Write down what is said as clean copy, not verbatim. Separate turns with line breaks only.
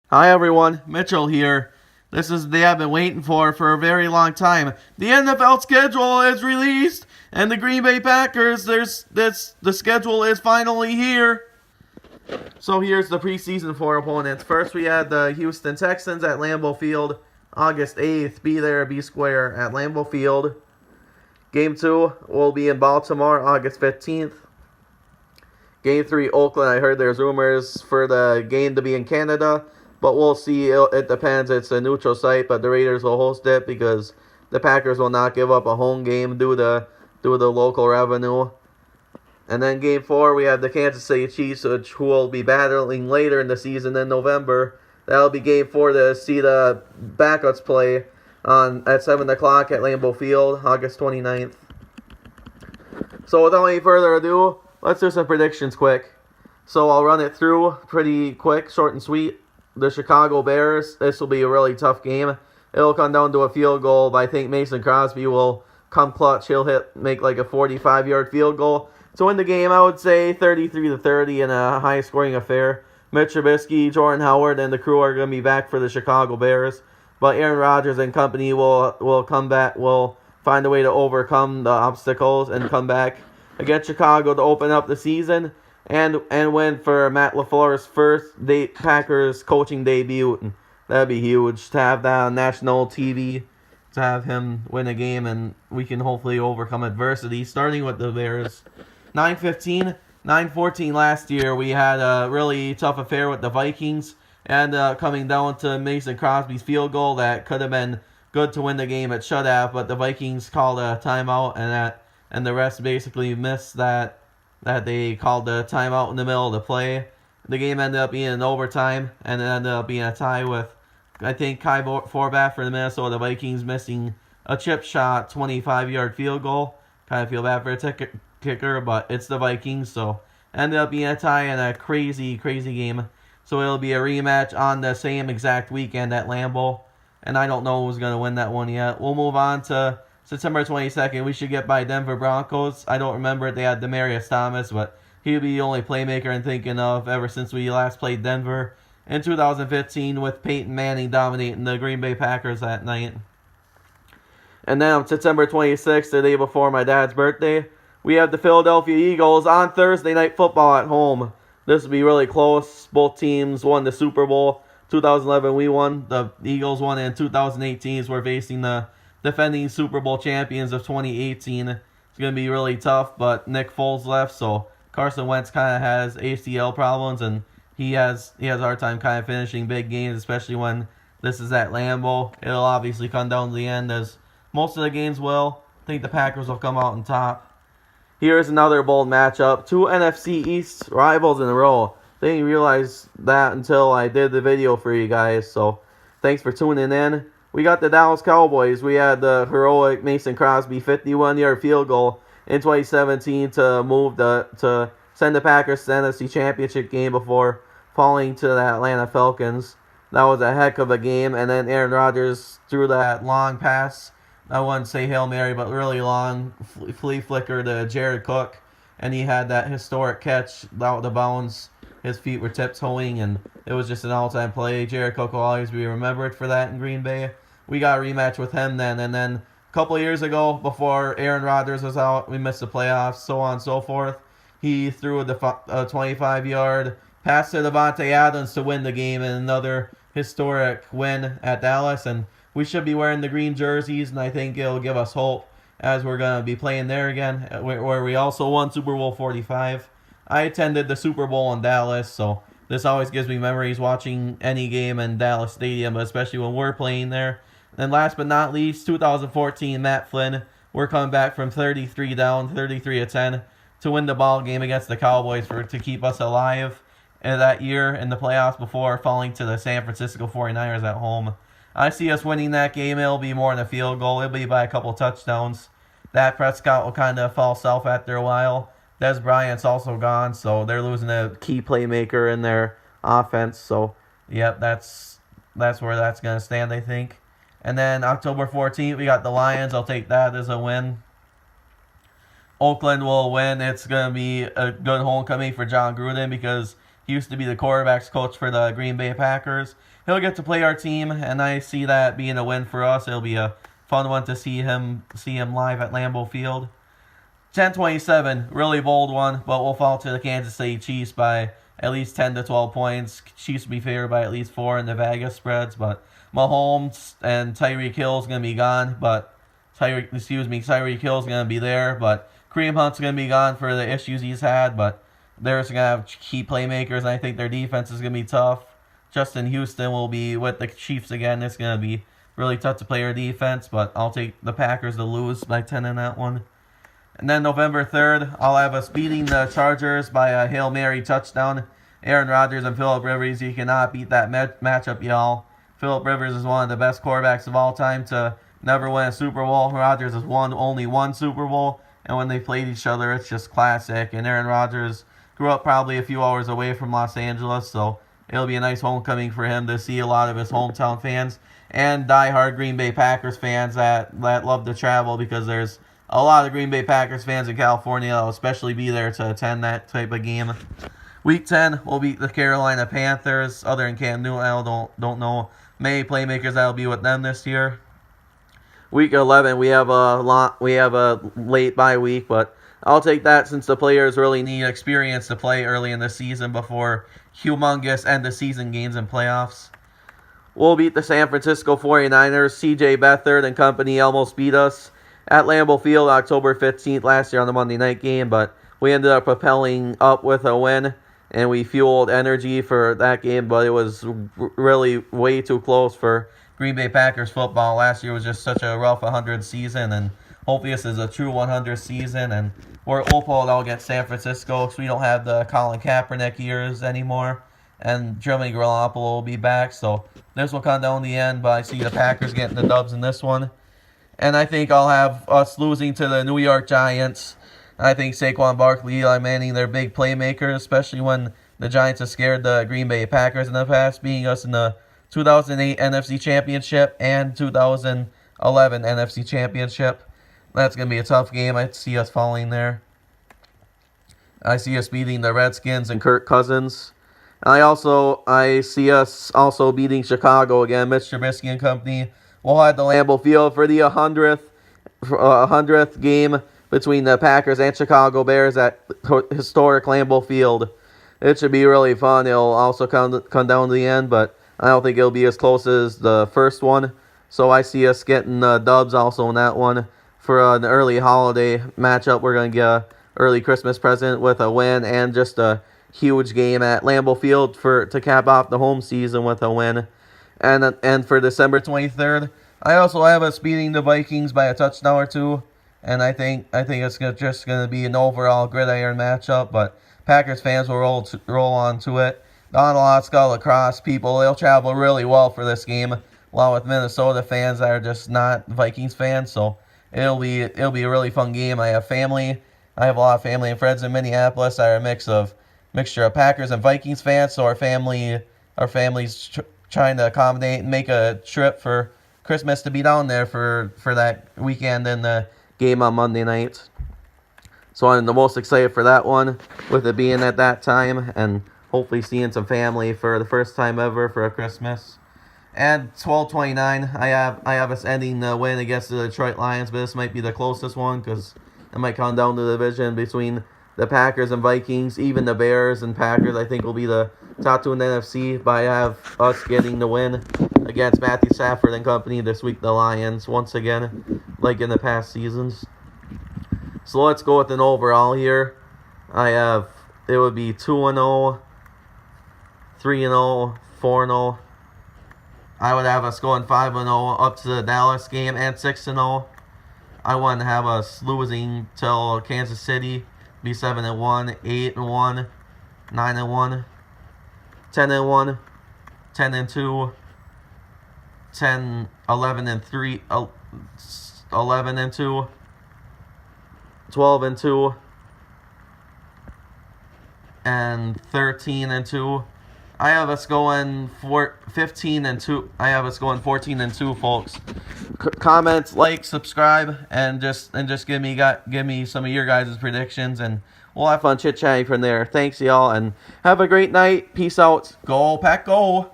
Hi everyone, Mitchell here. This is the day I've been waiting for a very long time. The NFL schedule is released, and the Green Bay Packers. The schedule is finally here. So here's the preseason for opponents. First, we had the Houston Texans at Lambeau Field, August 8th. Be there, be square at Lambeau Field. Game 2 will be in Baltimore, August 15th. Game 3, Oakland. I heard there's rumors for the game to be in Canada, but we'll see. It depends. It's a neutral site, but the Raiders will host it because the Packers will not give up a home game due to the local revenue. And then Game 4, we have the Kansas City Chiefs, who will be battling later in the season in November. That'll be Game 4 to see the backups play at 7 o'clock at Lambeau Field, August 29th. So without any further ado, let's do some predictions quick. So I'll run it through pretty quick, short and sweet. The Chicago Bears, this will be a really tough game. It'll come down to a field goal, but I think Mason Crosby will come clutch. He'll make like a 45-yard field goal to win the game. I would say 33-30 in a high-scoring affair. Mitch Trubisky, Jordan Howard, and the crew are going to be back for the Chicago Bears. But Aaron Rodgers and company will come back, will find a way to overcome the obstacles and come back against Chicago to open up the season and win for Matt LaFleur's first Packers coaching debut. That'd be huge to have that on national TV, to have him win a game, and we can hopefully overcome adversity. Starting with the Bears, 9-15, 9-14 last year. We had a really tough affair with the Vikings, and coming down to Mason Crosby's field goal that could have been good to win the game at shutout, but the Vikings called a timeout, and the rest basically missed that they called the timeout in the middle of the play. The game ended up being in overtime, and it ended up being a tie with, I think, Kai Forbath for the Minnesota Vikings missing a chip shot 25-yard field goal. Kind of feel bad for a kicker, but it's the Vikings, so ended up being a tie and a crazy, crazy game. So it'll be a rematch on the same exact weekend at Lambeau, and I don't know who's going to win that one yet. We'll move on to September 22nd. We should get by Denver Broncos. I don't remember if they had Demaryius Thomas, but he'll be the only playmaker I'm thinking of ever since we last played Denver in 2015 with Peyton Manning dominating the Green Bay Packers that night. And then on September 26th, the day before my dad's birthday, we have the Philadelphia Eagles on Thursday Night Football at home. This will be really close. Both teams won the Super Bowl. 2011 we won. The Eagles won in 2018. We're facing the defending Super Bowl champions of 2018. It's going to be really tough, but Nick Foles left, so Carson Wentz kind of has ACL problems, and he has a hard time kind of finishing big games, especially when this is at Lambeau. It'll obviously come down to the end, as most of the games will. I think the Packers will come out on top. Here's another bold matchup. Two NFC East rivals in a row. Didn't realize that until I did the video for you guys, so thanks for tuning in. We got the Dallas Cowboys. We had the heroic Mason Crosby 51-yard field goal in 2017 to send the Packers to the NFC Championship game before falling to the Atlanta Falcons. That was a heck of a game. And then Aaron Rodgers threw that long pass. I wouldn't say Hail Mary, but really long flea flicker to Jared Cook. And he had that historic catch out of the bounds. His feet were tiptoeing, and it was just an all-time play. Jared Cook will always be remembered for that in Green Bay. We got a rematch with him then, and then a couple of years ago, before Aaron Rodgers was out, we missed the playoffs, so on and so forth. He threw a 25-yard pass to Davante Adams to win the game in another historic win at Dallas, and we should be wearing the green jerseys, and I think it'll give us hope as we're going to be playing there again, where we also won Super Bowl 45. I attended the Super Bowl in Dallas, so this always gives me memories watching any game in Dallas Stadium, especially when we're playing there. And last but not least, 2014, Matt Flynn. We're coming back from 33 down, 33-10, to win the ball game against the Cowboys to keep us alive in that year in the playoffs before falling to the San Francisco 49ers at home. I see us winning that game. It'll be more than a field goal. It'll be by a couple touchdowns. Dak Prescott will kind of fall south after a while. Dez Bryant's also gone, so they're losing a key playmaker in their offense. So, yep, that's where that's going to stand, I think. And then October 14th, we got the Lions. I'll take that as a win. Oakland will win. It's going to be a good homecoming for John Gruden because He used to be the quarterbacks coach for the Green Bay Packers. He'll get to play our team, and I see that being a win for us. It'll be a fun one to see him live at Lambeau Field. 10-27, really bold one, but we'll fall to the Kansas City Chiefs by at least 10 to 12 points. Chiefs will be favored by at least 4 in the Vegas spreads, but Mahomes and Tyreek Hill is going to be gone, but Tyreek Hill is going to be there, but Kareem Hunt's going to be gone for the issues he's had, but they're going to have key playmakers, and I think their defense is going to be tough. Justin Houston will be with the Chiefs again. It's going to be really tough to play our defense, but I'll take the Packers to lose by 10 in that one. And then November 3rd, I'll have us beating the Chargers by a Hail Mary touchdown. Aaron Rodgers and Phillip Rivers, you cannot beat that matchup, y'all. Phillip Rivers is one of the best quarterbacks of all time to never win a Super Bowl. Rodgers has won only one Super Bowl, and when they played each other, it's just classic. And Aaron Rodgers grew up probably a few hours away from Los Angeles, so it'll be a nice homecoming for him to see a lot of his hometown fans and diehard Green Bay Packers fans that love to travel, because there's a lot of Green Bay Packers fans in California will especially be there to attend that type of game. Week 10, we'll beat the Carolina Panthers. Other than Cam Newton, I don't know many playmakers that will be with them this year. Week 11, we have a late bye week, but I'll take that since the players really need experience to play early in the season before humongous end-of-season games and playoffs. We'll beat the San Francisco 49ers. CJ Beathard and company almost beat us at Lambeau Field October 15th last year on the Monday night game, but we ended up propelling up with a win, and we fueled energy for that game, but it was really way too close for Green Bay Packers football. Last year was just such a rough 100 season, and hopefully this is a true 100 season, and we'll pull it all against San Francisco, because we don't have the Colin Kaepernick years anymore, and Jimmy Garoppolo will be back, so this will come down to the end, but I see the Packers getting the dubs in this one. And I think I'll have us losing to the New York Giants. I think Saquon Barkley, Eli Manning, they're big playmakers, especially when the Giants have scared the Green Bay Packers in the past, beating us in the 2008 NFC Championship and 2011 NFC Championship. That's going to be a tough game. I see us falling there. I see us beating the Redskins and Kirk Cousins. I see us also beating Chicago again, Mitch Trubisky and company. We'll have the Lambeau Field for the 100th game between the Packers and Chicago Bears at historic Lambeau Field. It should be really fun. It'll also come down to the end, but I don't think it'll be as close as the first one. So I see us getting dubs also in that one. For an early holiday matchup, we're going to get an early Christmas present with a win and just a huge game at Lambeau Field to cap off the home season with a win. And for December 23rd, I also have us beating the Vikings by a touchdown or two. And I think it's just going to be an overall gridiron matchup. But Packers fans will roll on to it. Donald Oscar lacrosse people, they'll travel really well for this game, along with Minnesota fans that are just not Vikings fans. So it'll be a really fun game. I have a lot of family and friends in Minneapolis that are a mixture of Packers and Vikings fans. So our families trying to accommodate and make a trip for Christmas to be down there for that weekend and the game on Monday night. So I'm the most excited for that one, with it being at that time and hopefully seeing some family for the first time ever for a Christmas. And 12-29, I have us ending the win against the Detroit Lions, but this might be the closest one because it might come down to the division between the Packers and Vikings. Even the Bears and Packers, I think, will be the top two in the NFC, but I have us getting the win against Matthew Stafford and company this week, the Lions, once again, like in the past seasons. So let's go with an overall here. It would be 2-0, 3-0, 4-0. I would have us going 5-0 up to the Dallas game and 6-0. I wouldn't have us losing till Kansas City, be 7-1, 8-1, 9-1, 10-1, 10-2, 10, 11-3, 11-2, 12-2, and 13-2. I have us going 15-2. I have us going 14-2, folks. Comment, like, subscribe, and just give me some of your guys' predictions, and we'll have fun chit-chatting from there. Thanks, y'all, and have a great night. Peace out. Go, Pack, go.